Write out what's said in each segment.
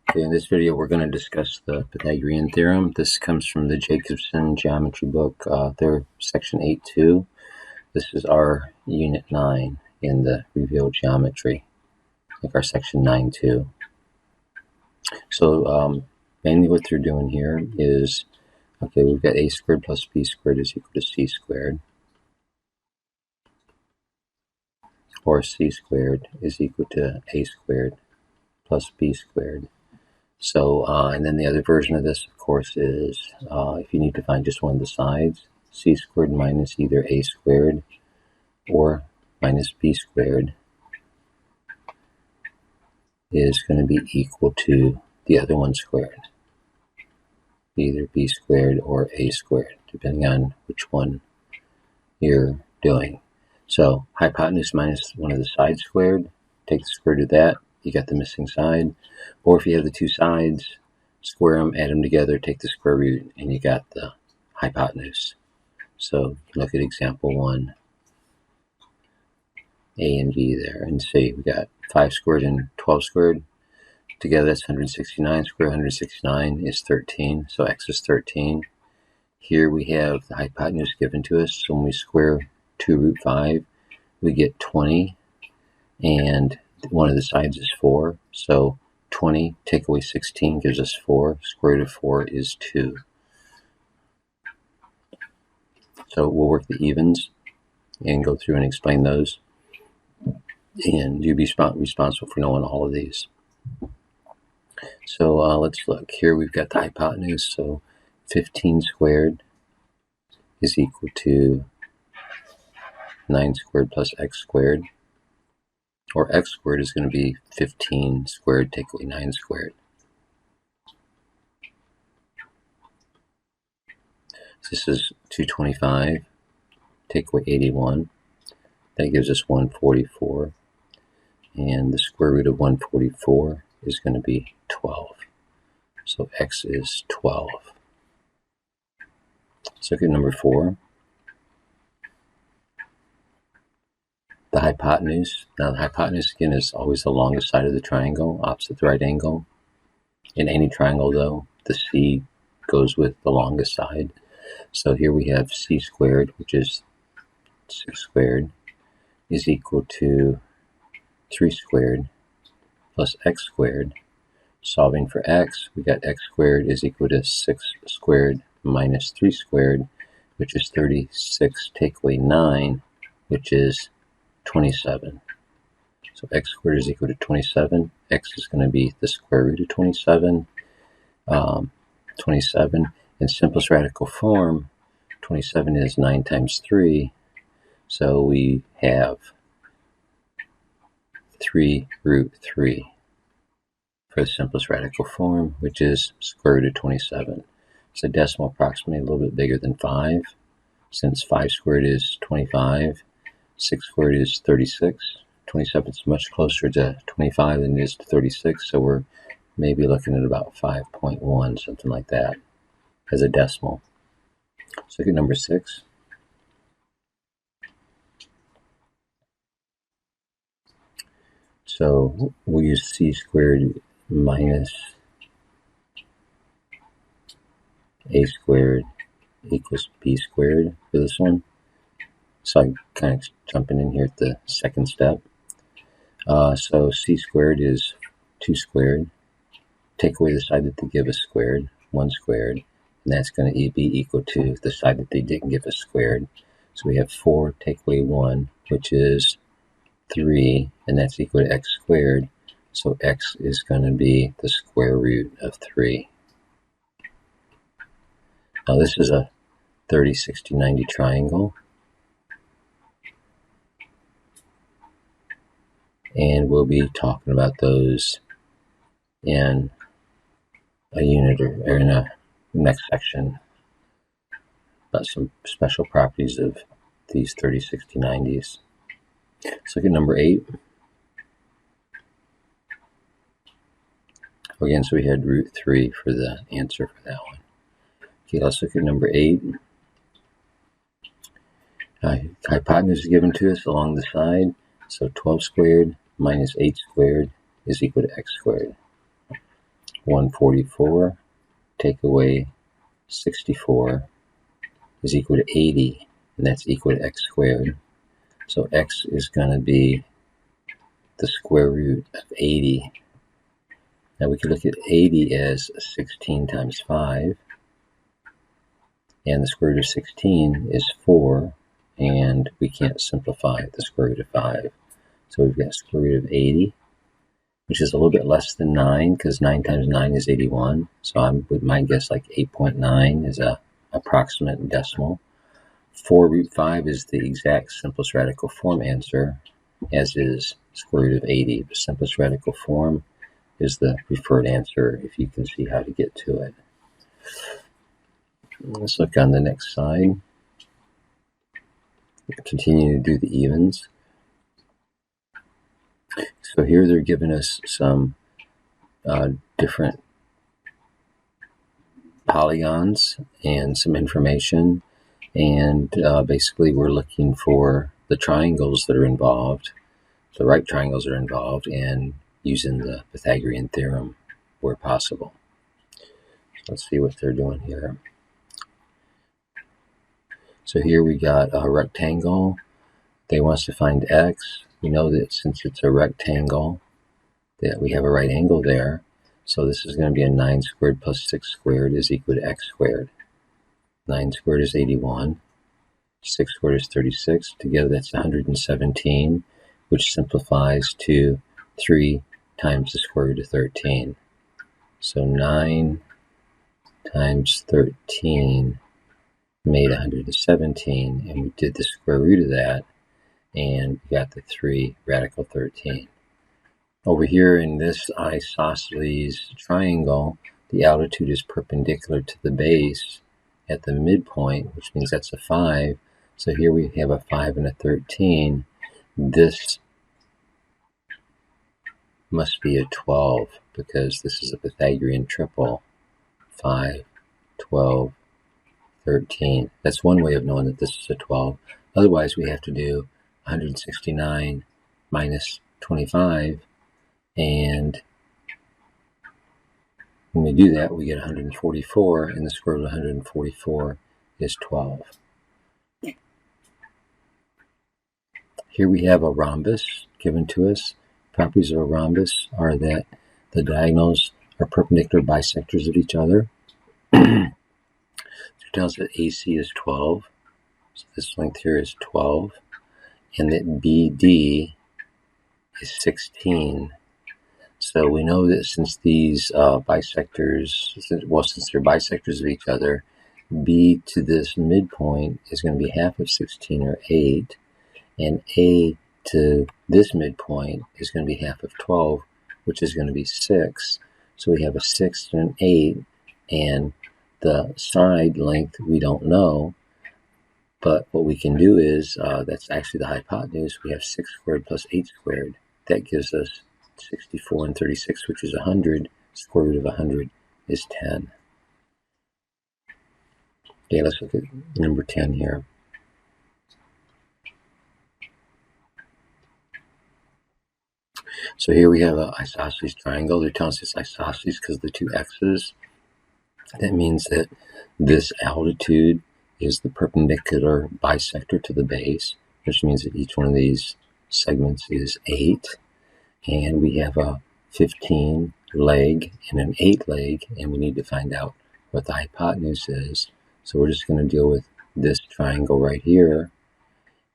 Okay, in this video we're going to discuss the Pythagorean Theorem. This comes from the Jurgensen Geometry book, their section 8.2. This is our unit 9 in the revealed geometry, like our section 9.2. So mainly what they're doing here is, okay, we've got a squared plus b squared is equal to c squared, or c squared is equal to a squared plus b squared. So, and then the other version of this, of course, is if you need to find just one of the sides, c squared minus either a squared or minus b squared is going to be equal to the other one squared, either b squared or a squared, depending on which one you're doing. So, hypotenuse minus one of the sides squared, take the square root of that, you got the missing side. Or if you have the two sides, square them, add them together, take the square root, and you got the hypotenuse. So look at example 1, A and B there, and say we got 5 squared and 12 squared. Together that's 169 squared. 169 is 13, so x is 13. Here we have the hypotenuse given to us, so when we square 2 root 5, we get 20, and one of the sides is 4, so 20 take away 16 gives us 4. Square root of 4 is 2. So we'll work the evens and go through and explain those. And you'll be responsible for knowing all of these. So let's look. Here we've got the hypotenuse. So 15 squared is equal to 9 squared plus x squared. Or x squared is going to be 15 squared, take away 9 squared. This is 225, take away 81. That gives us 144. And the square root of 144 is going to be 12. So x is 12. Let's look at number 4. The hypotenuse. Now the hypotenuse again is always the longest side of the triangle, opposite the right angle. In any triangle though, the c goes with the longest side. So here we have c squared, which is 6 squared, is equal to 3 squared plus x squared. Solving for x, we got x squared is equal to 6 squared minus 3 squared, which is 36, take away 9, which is 27. So x squared is equal to 27. X is going to be the square root of 27. 27 in simplest radical form, 27 is 9 times 3. So we have 3 root 3 for the simplest radical form, which is square root of 27. It's a decimal approximately a little bit bigger than 5. Since 5 squared is 25, 6 squared is 36. 27 is much closer to 25 than it is to 36, so we're maybe looking at about 5.1, something like that, as a decimal. Let's look at number 6. So we'll use c squared minus a squared equals b squared for this one. So I'm kind of jumping in here at the second step. So c squared is 2 squared. Take away the side that they give us squared, 1 squared, and that's going to be equal to the side that they didn't give us squared. So we have 4 take away 1, which is 3, and that's equal to x squared. So x is going to be the square root of 3. Now this is a 30, 60, 90 triangle. And we'll be talking about those in a unit or in a next section about some special properties of these 30, 60, 90s. Let's look at number 8. Again, so we had root 3 for the answer for that one. Okay, let's look at number 8. Hypotenuse is given to us along the side. So 12 squared minus 8 squared is equal to x squared. 144, take away 64 is equal to 80, and that's equal to x squared. So x is going to be the square root of 80. Now we can look at 80 as 16 times 5, and the square root of 16 is 4, and we can't simplify the square root of 5. So we've got square root of 80, which is a little bit less than 9, because 9 times 9 is 81. So I would my guess like 8.9 is a approximate decimal. 4 root 5 is the exact simplest radical form answer, as is square root of 80. The simplest radical form is the preferred answer if you can see how to get to it. Let's look on the next side. Continue to do the evens. So here they're giving us some different polygons and some information, and basically we're looking for the triangles that are involved, the right triangles that are involved, and using the Pythagorean theorem where possible. So let's see what they're doing here. So here we got a rectangle. They want us to find x. We know that since it's a rectangle that we have a right angle there. So this is going to be a 9 squared plus 6 squared is equal to x squared. 9 squared is 81. 6 squared is 36. Together that's 117, which simplifies to 3 times the square root of 13. So 9 times 13 made 117, and we did the square root of that, and we got the 3 radical 13. Over here in this isosceles triangle, the altitude is perpendicular to the base at the midpoint, which means that's a 5. So here we have a 5 and a 13. This must be a 12, because this is a Pythagorean triple. 5, 12, 13. That's one way of knowing that this is a 12. Otherwise, we have to do 169 minus 25, and when we do that, we get 144, and the square root of 144 is 12. Here we have a rhombus given to us. Properties of a rhombus are that the diagonals are perpendicular bisectors of each other. It tells us that AC is 12, so this length here is 12, and that BD is 16. So we know that since these bisectors, since they're bisectors of each other, B to this midpoint is going to be half of 16, or 8, and A to this midpoint is going to be half of 12, which is going to be 6. So we have a 6 and an 8, and the side length we don't know, but what we can do is, that's actually the hypotenuse. We have 6 squared plus 8 squared. That gives us 64 and 36, which is 100. Square root of 100 is 10. Okay, let's look at number 10 here. So here we have an isosceles triangle. They're telling us it's isosceles because of the two x's. That means that this altitude is the perpendicular bisector to the base, which means that each one of these segments is 8. And we have a 15 leg and an 8 leg, and we need to find out what the hypotenuse is. So we're just going to deal with this triangle right here,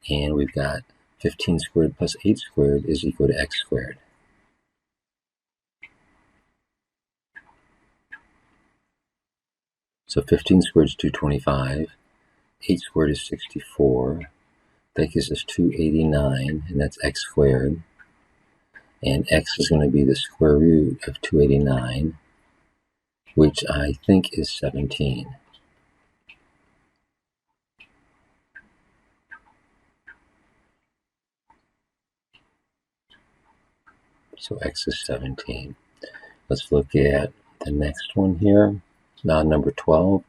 and we've got 15 squared plus 8 squared is equal to x squared. So 15 squared is 225, 8 squared is 64, that gives us 289, and that's x squared. And x is going to be the square root of 289, which I think is 17. So x is 17. Let's look at the next one here. Now number 12.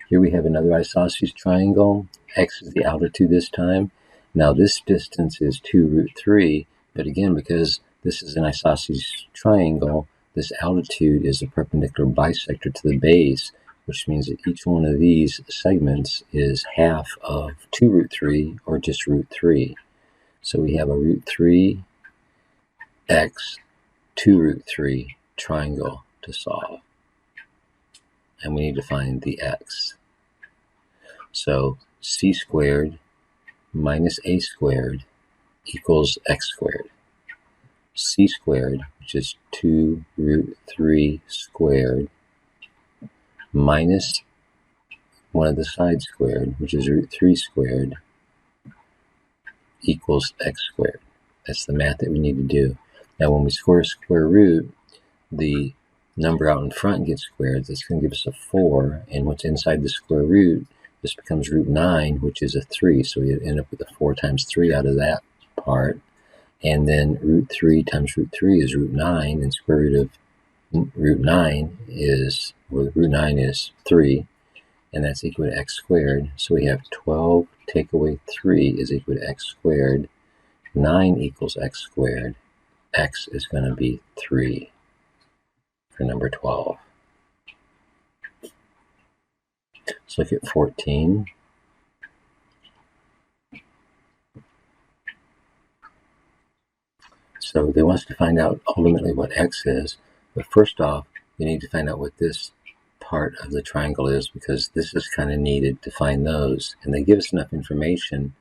Here we have another isosceles triangle. X is the altitude this time. Now this distance is 2 root 3, but again, because this is an isosceles triangle, this altitude is a perpendicular bisector to the base, which means that each one of these segments is half of 2 root 3 or just root 3. So we have a root 3 x 2 root 3 triangle to solve. And we need to find the x. So c squared minus a squared equals x squared. C squared, which is 2 root 3 squared, minus one of the sides squared, which is root 3 squared, equals x squared. That's the math that we need to do. Now when we square a square root, the number out in front gets squared. That's going to give us a 4, and what's inside the square root, this becomes root 9, which is a 3. So we end up with a 4 times 3 out of that part. And then root 3 times root 3 is root 9, and square root of root 9 is, well, root 9 is 3, and that's equal to x squared. So we have 12 take away 3 is equal to x squared. 9 equals x squared. X is going to be 3 for number 12. Let's look at 14. So they want us to find out ultimately what x is, but first off, you need to find out what this part of the triangle is, because this is kind of needed to find those. And they give us enough information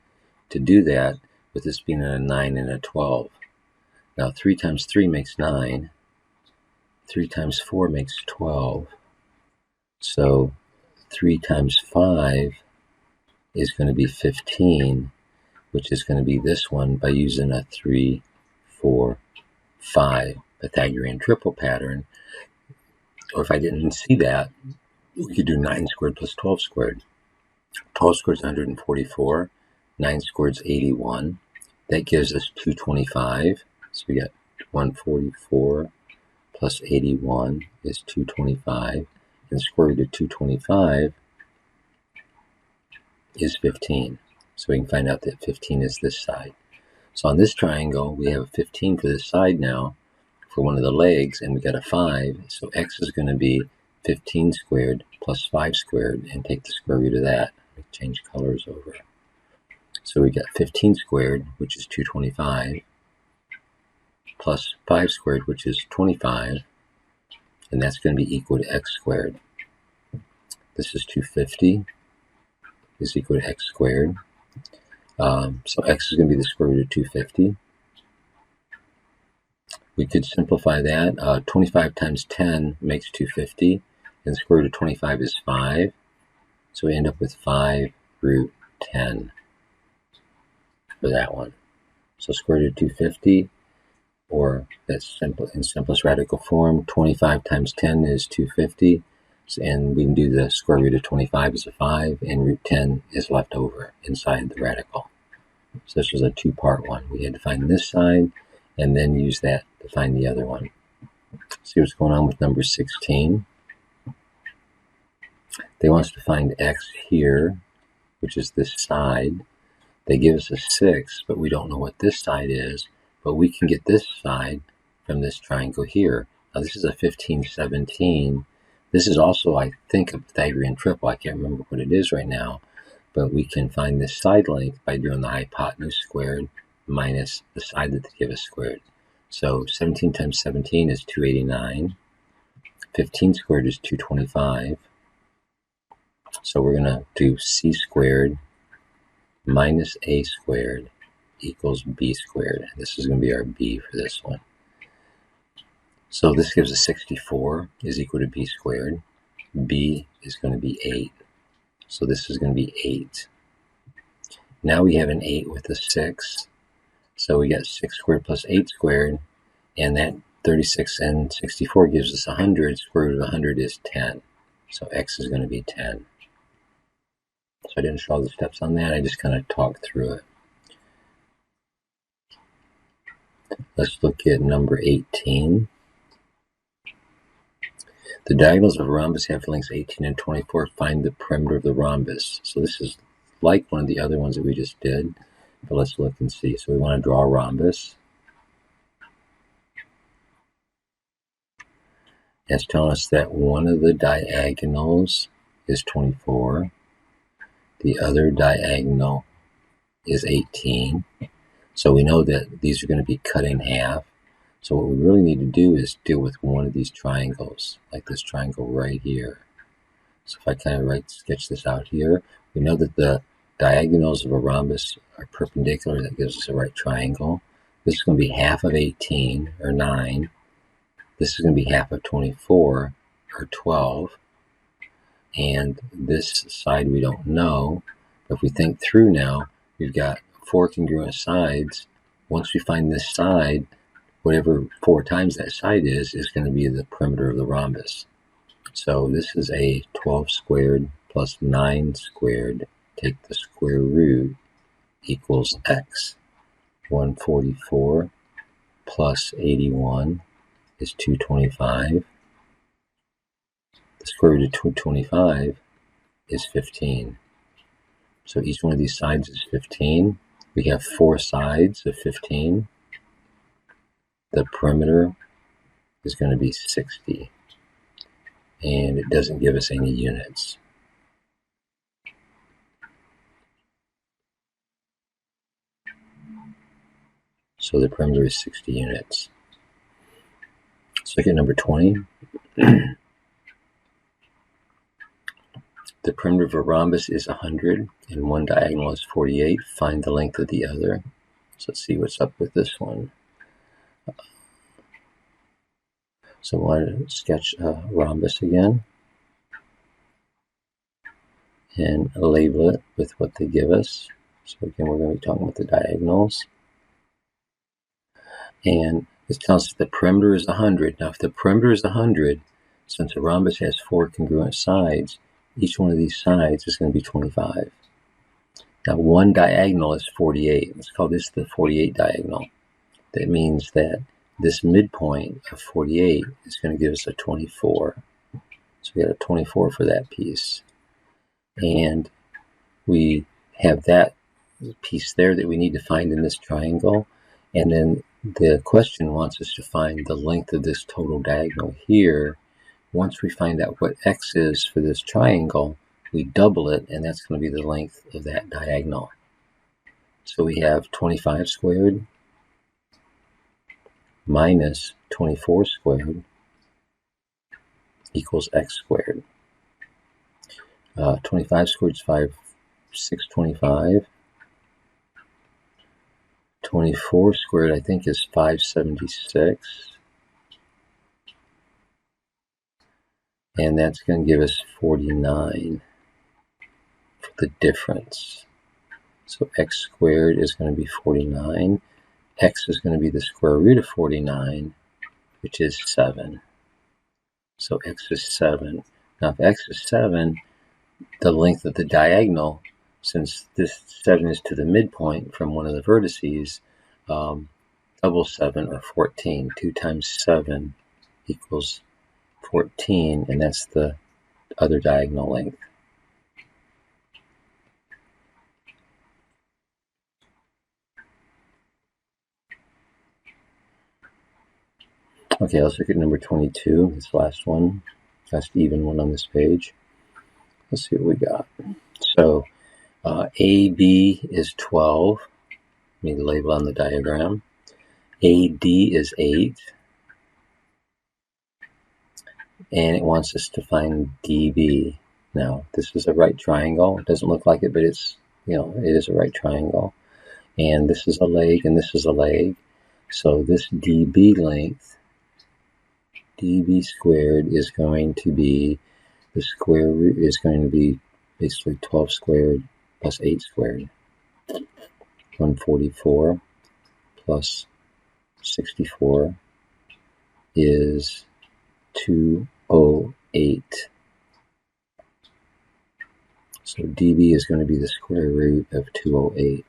to do that, with this being a 9 and a 12. Now 3 times 3 makes 9. 3 times 4 makes 12. So 3 times 5 is going to be 15, which is going to be this one by using a 3, 4, 5 Pythagorean triple pattern. Or if I didn't see that, we could do 9 squared plus 12 squared. 12 squared is 144. 9 squared is 81. That gives us 225. So we got 144 plus 81 is 225. And the square root of 225 is 15. So we can find out that 15 is this side. So on this triangle, we have 15 for this side now for one of the legs, and we got a 5. So x is going to be 15 squared plus 5 squared, and take the square root of that. We change colors over. So we got 15 squared, which is 225, plus 5 squared, which is 25, and that's going to be equal to x squared. This is 250 is equal to x squared. So x is going to be the square root of 250. We could simplify that. 25 times 10 makes 250, and the square root of 25 is 5. So we end up with 5 root 10 for that one. So square root of 250, or that's simple in simplest radical form, 25 times 10 is 250, and we can do the square root of 25 as a 5, and root 10 is left over inside the radical. So this was a two-part one. We had to find this side and then use that to find the other one. See what's going on with number 16. They want us to find x here, which is this side. They give us a 6, but we don't know what this side is, but we can get this side from this triangle here. Now this is a 15, 17. This is also, I think, a Pythagorean triple. I can't remember what it is right now, but we can find this side length by doing the hypotenuse squared minus the side that they give us squared. So 17 times 17 is 289. 15 squared is 225. So we're going to do c squared minus a squared equals b squared. This is going to be our b for this one. So this gives us 64 is equal to b squared. B is going to be 8. So this is going to be 8. Now we have an 8 with a 6. So we got 6 squared plus 8 squared. And that 36 and 64 gives us 100. Square root of 100 is 10. So x is going to be 10. So I didn't show all the steps on that. I just kind of talked through it. Let's look at number 18. The diagonals of a rhombus have lengths 18 and 24. Find the perimeter of the rhombus. So this is like one of the other ones that we just did, but let's look and see. So we want to draw a rhombus. It's telling us that one of the diagonals is 24. The other diagonal is 18. So we know that these are going to be cut in half. So what we really need to do is deal with one of these triangles, like this triangle right here. So if I kind of sketch this out here, we know that the diagonals of a rhombus are perpendicular. That gives us a right triangle. This is going to be half of 18, or 9. This is going to be half of 24, or 12. And this side we don't know. But if we think through now, we've got 4 congruent sides. Once we find this side, whatever 4 times that side is going to be the perimeter of the rhombus. So this is a 12 squared plus 9 squared. Take the square root equals x. 144 plus 81 is 225. The square root of 225 is 15. So each one of these sides is 15. We have 4 sides of 15. The perimeter is going to be 60. And it doesn't give us any units. So the perimeter is 60 units. Let's look at number 20. The perimeter of a rhombus is 100, and one diagonal is 48. Find the length of the other. So let's see what's up with this one. So I want to sketch a rhombus again and label it with what they give us. So again, we're going to be talking about the diagonals. And this tells us the perimeter is 100. Now, if the perimeter is 100, since a rhombus has 4 congruent sides, each one of these sides is going to be 25. Now, one diagonal is 48. Let's call this the 48 diagonal. That means that this midpoint of 48 is going to give us a 24. So we got a 24 for that piece. And we have that piece there that we need to find in this triangle. And then the question wants us to find the length of this total diagonal here. Once we find out what x is for this triangle, we double it, and that's going to be the length of that diagonal. So we have 25 squared minus 24 squared equals x squared. 25 squared is 625. 24 squared, I think, is 576. And that's going to give us 49 for the difference. So x squared is going to be 49. X is going to be the square root of 49, which is 7. So x is 7. Now, if x is 7, the length of the diagonal, since this 7 is to the midpoint from one of the vertices, double 7, or 14. 2 times 7 equals 14, and that's the other diagonal length. Okay, let's look at number 22, this last one, last even one on this page. Let's see what we got. So AB is 12. We need to label on the diagram. AD is 8. And it wants us to find DB. Now, this is a right triangle. It doesn't look like it, but it's, it is a right triangle. And this is a leg, and this is a leg. So this DB length, DB squared, is going to be, the square root is going to be basically 12 squared plus 8 squared. 144 plus 64 is 208. So dB is going to be the square root of 208.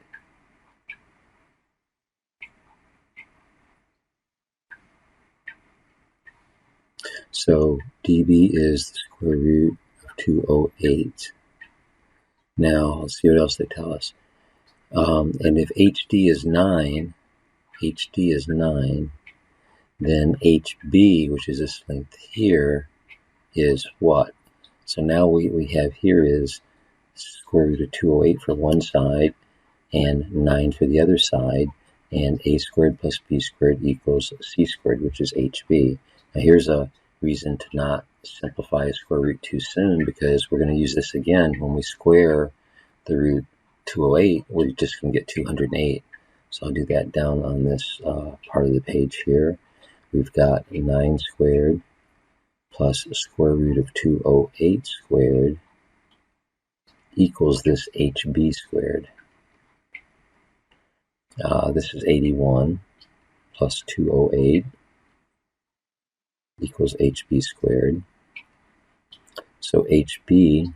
So dB is the square root of 208. Now, let's see what else they tell us. And if HD is 9, then HB, which is this length here, is what? So now we have here is square root of 208 for one side and 9 for the other side, and a squared plus b squared equals c squared, which is HB. Now here's a reason to not simplify a square root too soon, because we're going to use this again when we square the root 208. We're just going to get 208. So I'll do that down on this part of the page here. We've got 9 squared plus square root of 208 squared equals this HB squared. This is 81 plus 208 equals HB squared. So HB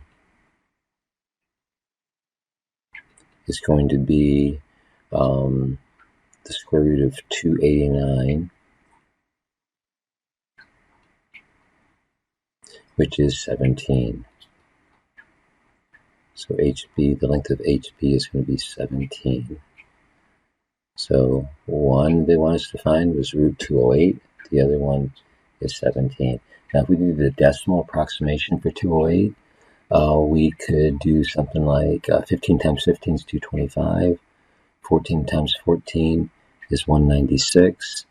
is going to be the square root of 289, which is 17. So HB, the length of HB is going to be 17. So one they want us to find was root 208. The other one is 17. Now, if we do the decimal approximation for 208, we could do something like 15 times 15 is 225. 14 times 14 is 196.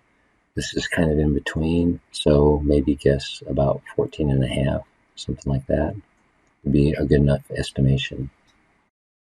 This is kind of in between, so maybe guess about 14 and a half, something like that would be a good enough estimation.